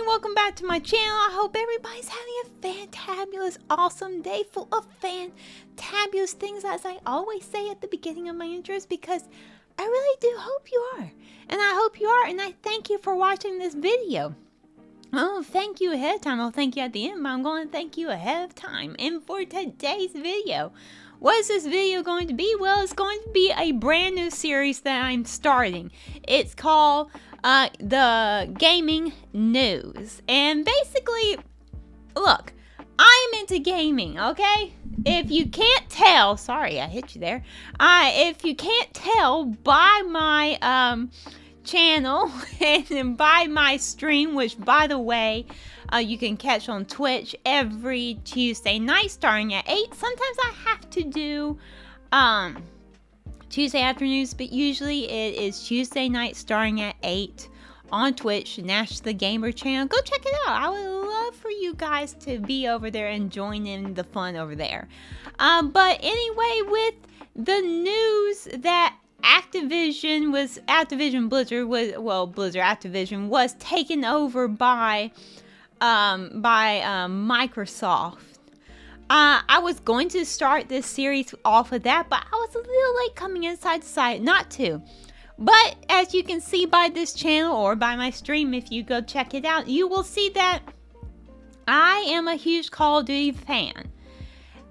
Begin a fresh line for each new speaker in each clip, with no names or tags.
welcome back to my channel. I hope everybody's having a fantabulous, awesome day full of fantabulous things, as I always say at the beginning of my intros, because I really do hope you are. And I hope you are, and I thank you for watching this video. Oh, thank you ahead of time. I'll thank you at the end, but I'm going to thank you ahead of time. And for today's video, what is this video going to be? Well, it's going to be a brand new series that I'm starting. It's called the Gaming News. And basically, look, I'm into gaming, okay? If you can't tell, sorry I hit you there. If you can't tell by my channel and by my stream, which by the way, you can catch on Twitch every Tuesday night starting at 8. Sometimes I have to do Tuesday afternoons, but usually it is Tuesday night starting at 8 on Twitch, Nash the Gamer channel. Go check it out. I would love for you guys to be over there and join in the fun over there. But anyway, with the news that Activision Blizzard was taken over by Microsoft. I was going to start this series off of that, but I was a little late coming inside, decided not to. But as you can see by this channel or by my stream, if you go check it out, you will see that I am a huge Call of Duty fan.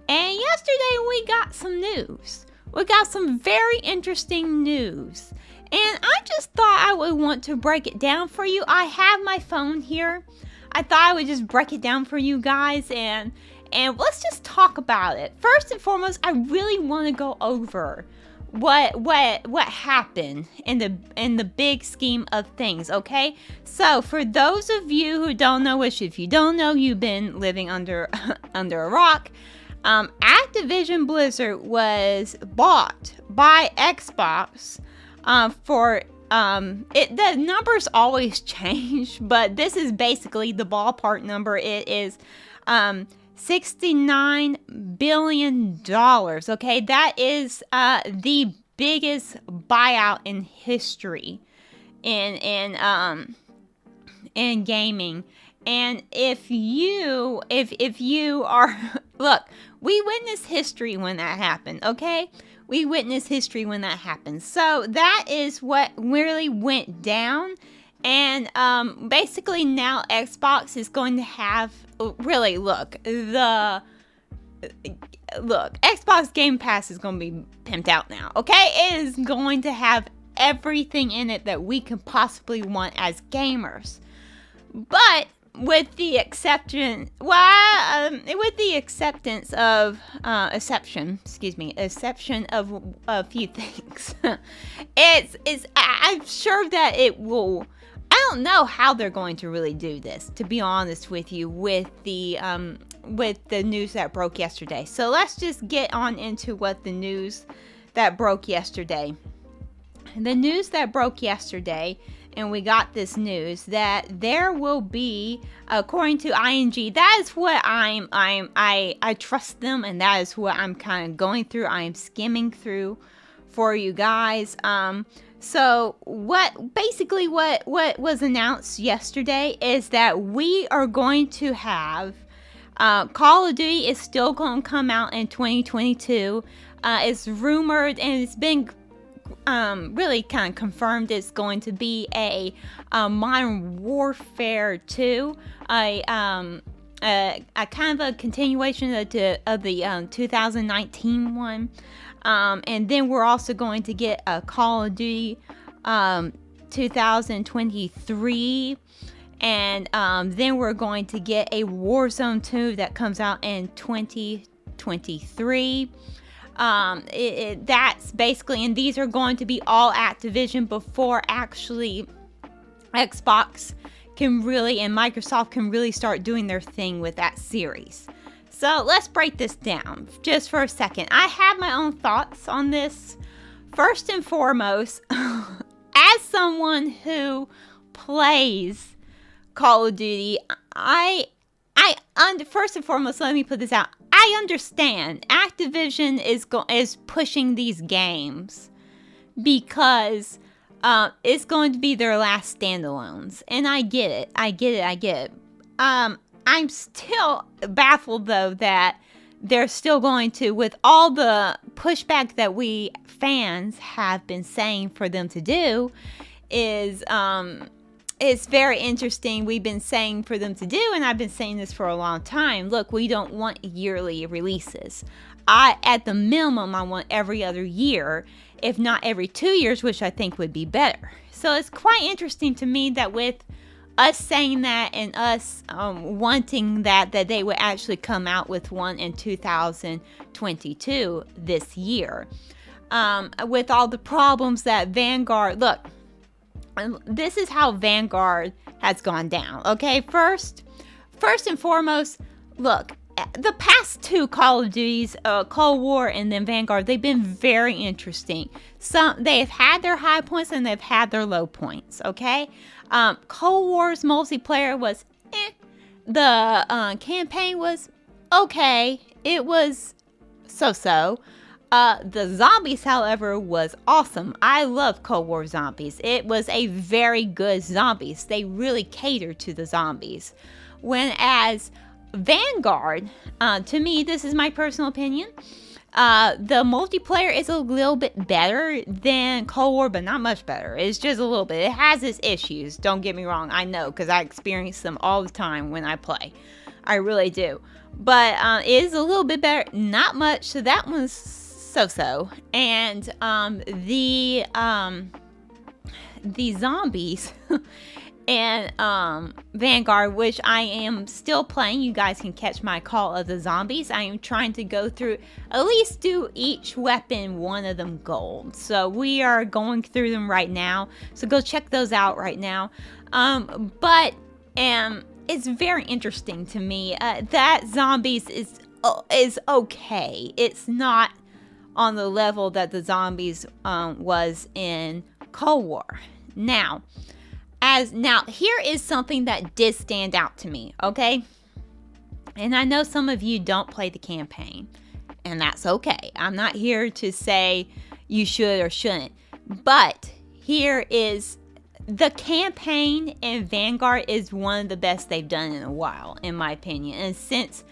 And yesterday we got some news. We got some very interesting news. And I just thought I would want to break it down for you. I have my phone here. I thought I would just break it down for you guys and let's just talk about it. First and foremost, I really want to go over what happened in the big scheme of things, okay? So for those of you who don't know, which if you don't know, you've been living under a rock, Activision Blizzard was bought by Xbox for the numbers always change, but this is basically the ballpark number. It is $69 billion. Okay, that is the biggest buyout in history in gaming. And if you are look, we witnessed history when that happened, okay? We witnessed history when that happened. So that is what really went down. And basically now Xbox is going to have, really, Xbox Game Pass is going to be pimped out now, okay? It is going to have everything in it that we could possibly want as gamers. But with the exception of a few things, I'm sure that it will. I don't know how they're going to really do this, to be honest with you, with the news that broke yesterday. So let's just get on into what the news that broke yesterday. The news that broke yesterday, and we got this news that there will be, according to ING, that is what I trust them, and that is what I'm kind of going through. I am skimming through for you guys. So what was announced yesterday is that we are going to have Call of Duty is still going to come out in 2022. It's rumored and it's been really kind of confirmed it's going to be a Modern Warfare 2, a kind of a continuation of the 2019 one. And then we're also going to get a Call of Duty 2023, and then we're going to get a Warzone 2 that comes out in 2023. That's basically, and these are going to be all Activision before actually Xbox can really and Microsoft can really start doing their thing with that series. So let's break this down just for a second. I have my own thoughts on this. First and foremost, as someone who plays Call of Duty, first and foremost, let me put this out. I understand Activision is pushing these games because it's going to be their last standalones. And I get it. I get it. I'm still baffled, though, that they're still going to, with all the pushback that we fans have been saying for them to do, is it's very interesting. We've been saying for them to do, and I've been saying this for a long time. Look, we don't want yearly releases. At the minimum, I want every other year, if not every 2 years, which I think would be better. So it's quite interesting to me that with us saying that and us wanting that they would actually come out with one in 2022 this year. With all the problems that Vanguard, look, this is how Vanguard has gone down, okay? First and foremost, look, the past two Call of Duties, Cold War and then Vanguard, they've been very interesting. They've had their high points and they've had their low points, okay? Cold War's multiplayer was The campaign was okay. It was so-so. The zombies, however, was awesome. I love Cold War zombies. It was a very good zombies. They really catered to the zombies. Whereas Vanguard, to me, this is my personal opinion, the multiplayer is a little bit better than Cold War, but not much better. It's just a little bit. It has its issues. Don't get me wrong. I know, because I experience them all the time when I play. I really do. But it is a little bit better. Not much. So that one's so-so. And the zombies and Vanguard, which I am still playing. You guys can catch my Call of the Zombies. I am trying to go through, at least do each weapon, one of them gold. So we are going through them right now. So go check those out right now. But it's very interesting to me. That zombies is okay. It's not on the level that the zombies was in Cold War. Now, here is something that did stand out to me, okay? And I know some of you don't play the campaign, and that's okay. I'm not here to say you should or shouldn't. But here is the campaign in Vanguard is one of the best they've done in a while, in my opinion, and since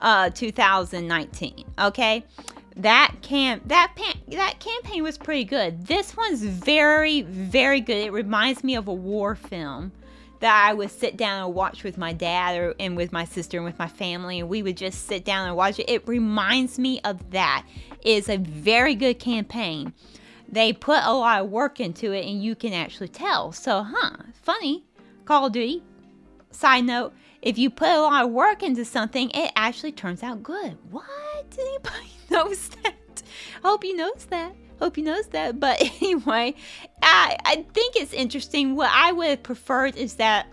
2019, okay? That campaign was pretty good. This one's very, very good. It reminds me of a war film that I would sit down and watch with my dad and with my sister and with my family, and we would just sit down and watch it. It reminds me of that. It's a very good campaign. They put a lot of work into it, and you can actually tell. So, funny. Call of Duty. Side note, if you put a lot of work into something, it actually turns out good. What? Anybody knows that? I hope you knows that. But anyway, I think it's interesting. What I would have preferred is that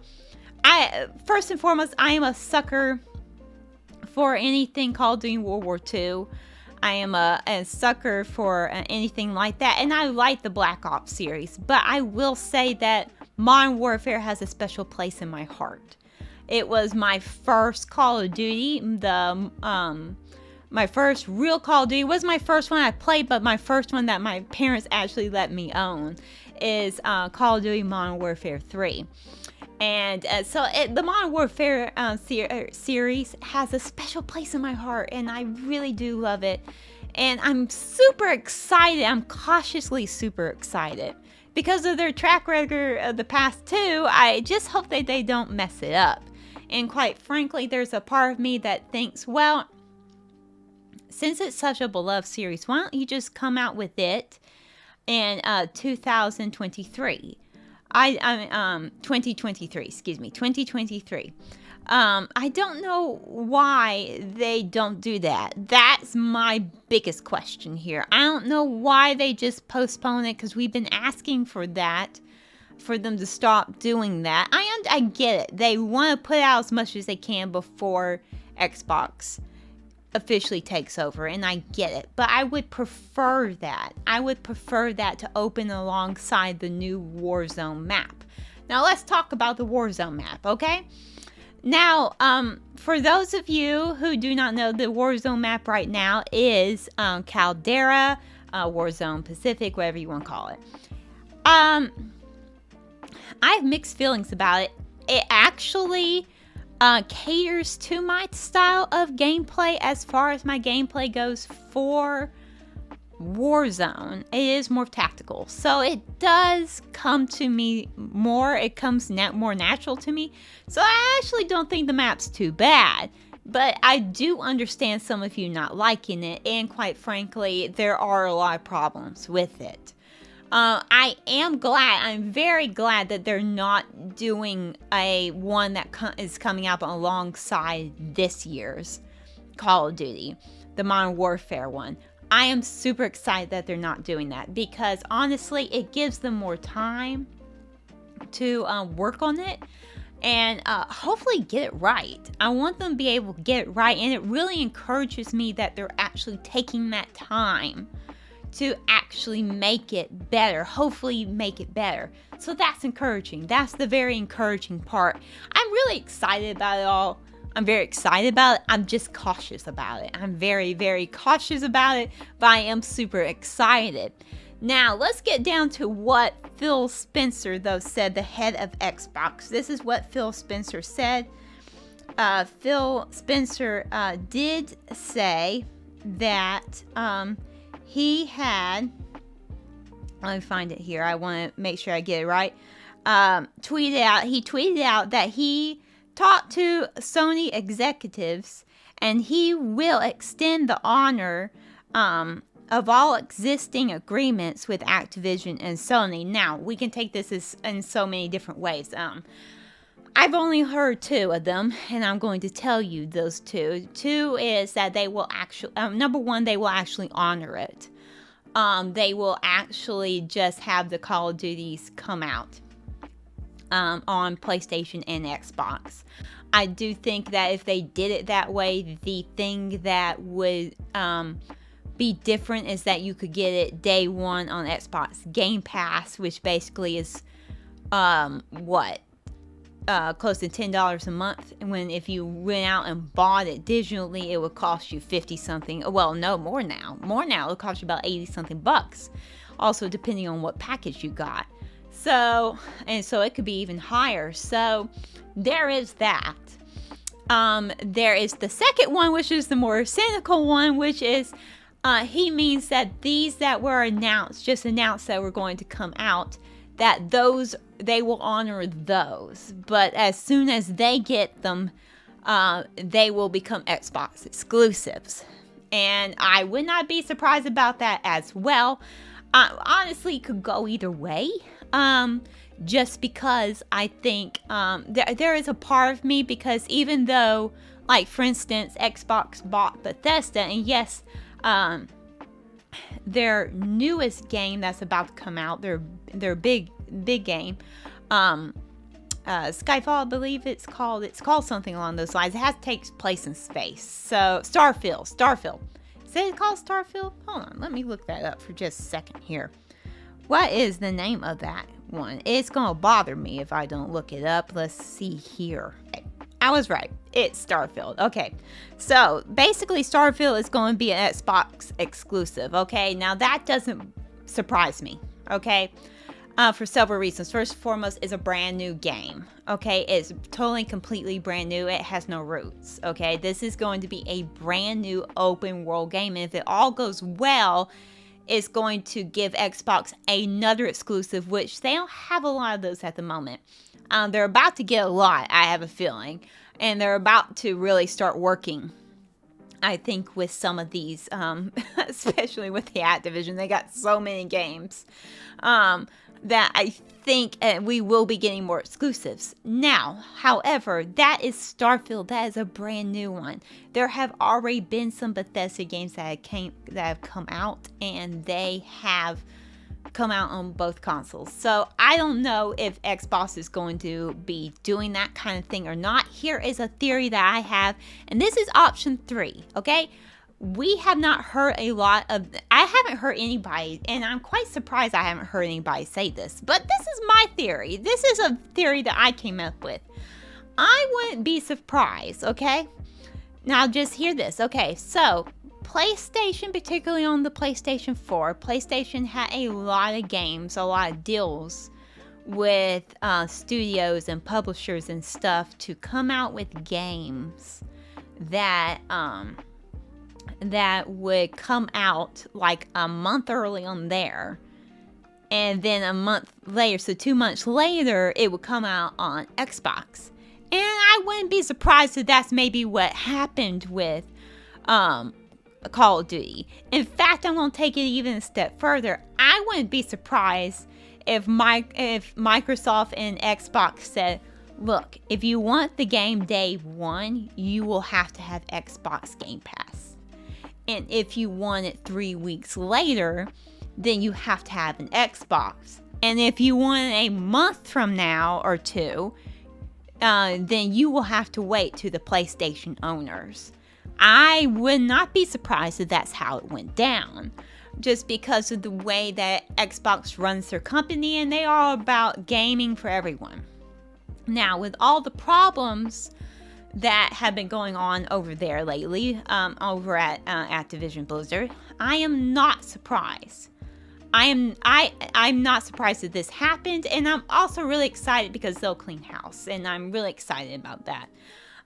first and foremost, I am a sucker for anything Call of Duty World War II. I am a sucker for anything like that. And I like the Black Ops series. But I will say that Modern Warfare has a special place in my heart. It was my first Call of Duty. My first real Call of Duty was my first one I played, but my first one that my parents actually let me own is Call of Duty Modern Warfare 3. And so the Modern Warfare series has a special place in my heart, and I really do love it. And I'm super excited. I'm cautiously super excited. Because of their track record of the past two, I just hope that they don't mess it up. And quite frankly, there's a part of me that thinks, well, since it's such a beloved series, why don't you just come out with it in 2023? 2023. I don't know why they don't do that. That's my biggest question here. I don't know why they just postpone it, because we've been asking for that, for them to stop doing that. I get it. They want to put out as much as they can before Xbox officially takes over, and I get it. But I would prefer that. I would prefer that to open alongside the new Warzone map. Now let's talk about the Warzone map, okay? Now, for those of you who do not know, the Warzone map right now is Caldera, Warzone Pacific, whatever you want to call it. I have mixed feelings about it. It actually caters to my style of gameplay as far as my gameplay goes for Warzone. It is more tactical, so it does come to me more. It comes more natural to me, so I actually don't think the map's too bad. But I do understand some of you not liking it, and quite frankly, there are a lot of problems with it. I'm very glad that they're not doing a one that is coming out alongside this year's Call of Duty, the Modern Warfare one. I am super excited that they're not doing that, because honestly, it gives them more time to work on it and hopefully get it right. I want them to be able to get it right, and it really encourages me that they're actually taking that time to actually make it better, hopefully make it better. So that's encouraging. That's the very encouraging part. I'm really excited about it all. I'm very excited about it. I'm just cautious about it. I'm very, very cautious about it, but I am super excited. Now, let's get down to what Phil Spencer, though, said, the head of Xbox. This is what Phil Spencer said. Phil Spencer did say that he had, let me find it here. I want to make sure I get it right. He tweeted out that he talked to Sony executives, and he will extend the honor of all existing agreements with Activision and Sony. Now, we can take this in so many different ways. I've only heard two of them, and I'm going to tell you those two. Two is that they will actually, number one, they will actually honor it. They will actually just have the Call of Duties come out on PlayStation and Xbox. I do think that if they did it that way, the thing that would be different is that you could get it day one on Xbox Game Pass, which basically is close to $10 a month. And if you went out and bought it digitally, it would cost you 50 something. Well, no, more now. It would cost you about 80 something bucks. Also, depending on what package you got. So it could be even higher. So there is that. There is the second one, which is the more cynical one, which is he means that these that were announced that were going to come out, that those, they will honor those. But as soon as they get them, they will become Xbox exclusives. And I would not be surprised about that as well. Honestly, it could go either way. Just because I think there is a part of me, because even though, like, for instance, Xbox bought Bethesda, and yes, their newest game that's about to come out, their big game, Skyfall, I believe it's called something along those lines. It takes place in space. So Starfield. Is it called Starfield? Hold on, let me look that up for just a second here. What is the name of that one? It's gonna bother me if I don't look it up. Let's see here. Okay, I was right. It's Starfield. Okay, so basically Starfield is going to be an Xbox exclusive. Okay, now that doesn't surprise me. Okay, for several reasons. First and foremost, it's a brand new game. Okay, it's totally, completely brand new. It has no roots. Okay, this is going to be a brand new open world game, and if it all goes well, it's going to give Xbox another exclusive, which they don't have a lot of those at the moment. They're about to get a lot, I have a feeling, and they're about to really start working, I think, with some of these, especially with the Activision. They got so many games that I think we will be getting more exclusives. Now, however, that is Starfield. That is a brand new one. There have already been some Bethesda games that have come out, and they have come out on both consoles. So I don't know if Xbox is going to be doing that kind of thing or not. Here is a theory that I have, and this is option 3, okay? We have not heard I haven't heard anybody, and I'm quite surprised I haven't heard anybody say this, but this is my theory. This is a theory that I came up with. I wouldn't be surprised, okay? Now just hear this. Okay, so PlayStation, particularly on the PlayStation 4, PlayStation had a lot of games, a lot of deals with studios and publishers and stuff to come out with games that that would come out like a month early on there, and then a month later, so 2 months later, it would come out on Xbox. And I wouldn't be surprised if that's maybe what happened with Call of Duty. In fact, I'm going to take it even a step further. I wouldn't be surprised if Microsoft and Xbox said, look, if you want the game day one, you will have to have Xbox Game Pass. And if you want it 3 weeks later, then you have to have an Xbox. And if you want it a month from now or two, then you will have to wait to the PlayStation owners. I would not be surprised if that's how it went down, just because of the way that Xbox runs their company, and they are about gaming for everyone. Now, with all the problems that have been going on over there lately, over at Activision Blizzard, I am not surprised. I'm not surprised that this happened, and I'm also really excited because they'll clean house, and I'm really excited about that.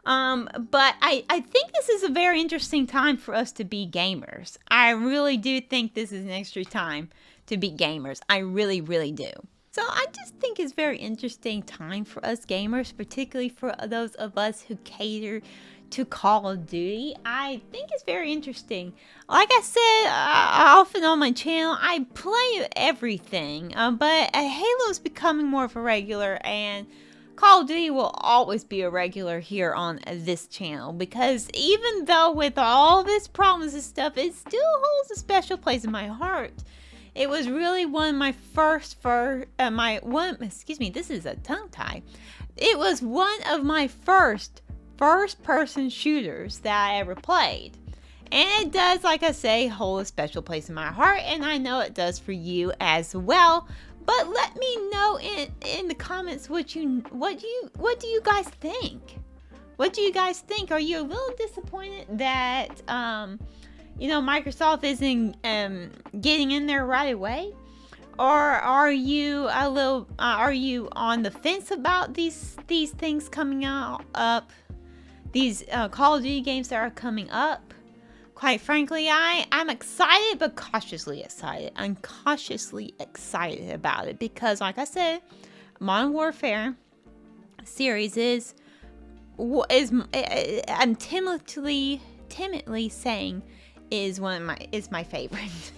But I think this is a very interesting time for us to be gamers. I really do think this is an extra time to be gamers. I really, really do. So I just think it's a very interesting time for us gamers, particularly for those of us who cater to Call of Duty. I think it's very interesting. Like I said, often on my channel, I play everything, but Halo is becoming more of a regular, and Call of Duty will always be a regular here on this channel, because even though with all this problems and stuff, it still holds a special place in my heart. It was really one of my this is a tongue tie. It was one of my first-person shooters that I ever played. And it does, like I say, hold a special place in my heart, and I know it does for you as well. But let me know in the comments what do you guys think? What do you guys think? Are you a little disappointed that Microsoft isn't getting in there right away? Or are you are you on the fence about these things coming up? These Call of Duty games that are coming up? Quite frankly, I'm excited, but cautiously excited. I'm cautiously excited about it because, like I said, Modern Warfare series I'm timidly saying is my favorite.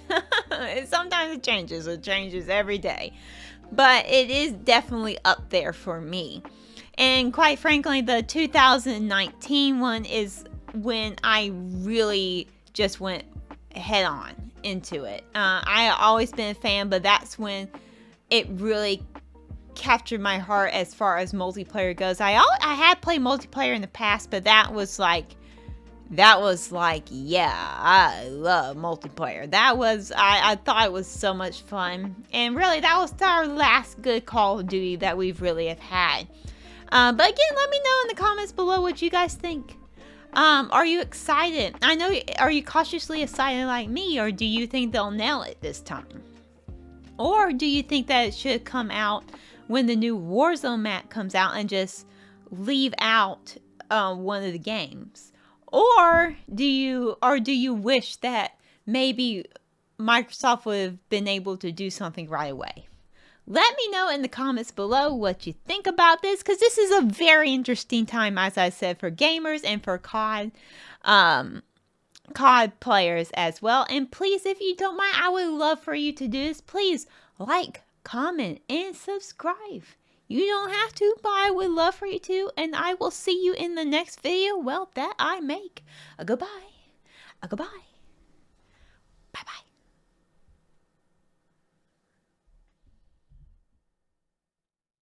Sometimes it changes every day, but it is definitely up there for me. And quite frankly, the 2019 one is when I really just went head on into it. I always been a fan, but that's when it really captured my heart as far as multiplayer goes. I had played multiplayer in the past, but that was like, yeah, I love multiplayer. I thought it was so much fun. And really, that was our last good Call of Duty that we've really have had. But again, let me know in the comments below what you guys think. Are you excited? Are you cautiously excited like me, or do you think they'll nail it this time? Or do you think that it should come out when the new Warzone map comes out and just leave out one of the games? Or do you wish that maybe Microsoft would have been able to do something right away? Let me know in the comments below what you think about this, because this is a very interesting time, as I said, for gamers and for COD players as well. And please, if you don't mind, I would love for you to do this. Please like, comment, and subscribe. You don't have to, but I would love for you to. And I will see you in the next video, that I make. Goodbye. Goodbye.